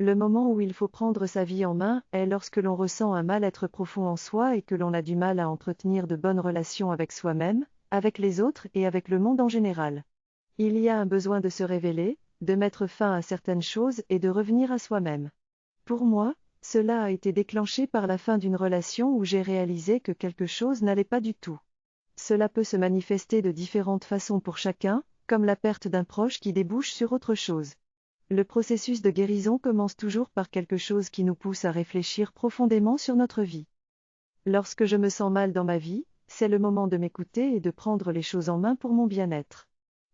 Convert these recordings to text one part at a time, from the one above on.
Le moment où il faut prendre sa vie en main est lorsque l'on ressent un mal-être profond en soi et que l'on a du mal à entretenir de bonnes relations avec soi-même, avec les autres et avec le monde en général. Il y a un besoin de se révéler, de mettre fin à certaines choses et de revenir à soi-même. Pour moi, cela a été déclenché par la fin d'une relation où j'ai réalisé que quelque chose n'allait pas du tout. Cela peut se manifester de différentes façons pour chacun, comme la perte d'un proche qui débouche sur autre chose. Le processus de guérison commence toujours par quelque chose qui nous pousse à réfléchir profondément sur notre vie. Lorsque je me sens mal dans ma vie, c'est le moment de m'écouter et de prendre les choses en main pour mon bien-être.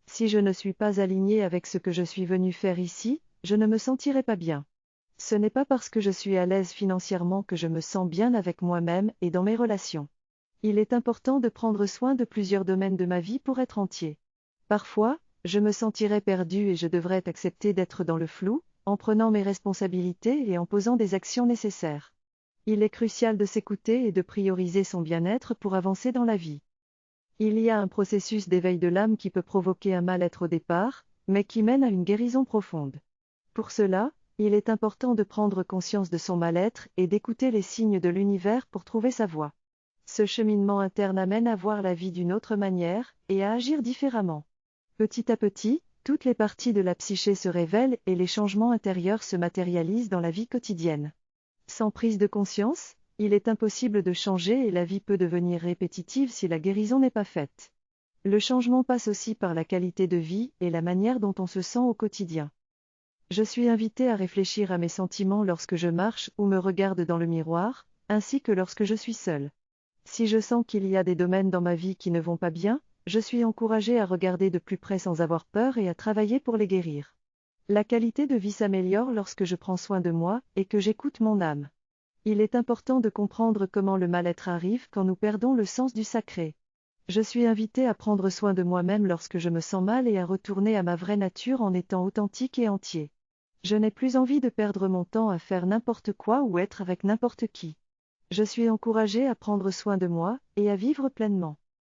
Si je ne suis pas aligné avec ce que je suis venu faire ici, je ne me sentirai pas bien. Ce n'est pas parce que je suis à l'aise financièrement que je me sens bien avec moi-même et dans mes relations. Il est important de prendre soin de plusieurs domaines de ma vie pour être entier. Parfois, je me sentirais perdu et je devrais accepter d'être dans le flou, en prenant mes responsabilités et en posant des actions nécessaires. Il est crucial de s'écouter et de prioriser son bien-être pour avancer dans la vie. Il y a un processus d'éveil de l'âme qui peut provoquer un mal-être au départ, mais qui mène à une guérison profonde. Pour cela, il est important de prendre conscience de son mal-être et d'écouter les signes de l'univers pour trouver sa voie. Ce cheminement interne amène à voir la vie d'une autre manière et à agir différemment. Petit à petit, toutes les parties de la psyché se révèlent et les changements intérieurs se matérialisent dans la vie quotidienne. Sans prise de conscience, il est impossible de changer et la vie peut devenir répétitive si la guérison n'est pas faite. Le changement passe aussi par la qualité de vie et la manière dont on se sent au quotidien. Je suis invité à réfléchir à mes sentiments lorsque je marche ou me regarde dans le miroir, ainsi que lorsque je suis seule. Si je sens qu'il y a des domaines dans ma vie qui ne vont pas bien, je suis encouragée à regarder de plus près sans avoir peur et à travailler pour les guérir. La qualité de vie s'améliore lorsque je prends soin de moi et que j'écoute mon âme. Il est important de comprendre comment le mal-être arrive quand nous perdons le sens du sacré. Je suis invitée à prendre soin de moi-même lorsque je me sens mal et à retourner à ma vraie nature en étant authentique et entier. Je n'ai plus envie de perdre mon temps à faire n'importe quoi ou être avec n'importe qui. Je suis encouragée à prendre soin de moi et à vivre pleinement.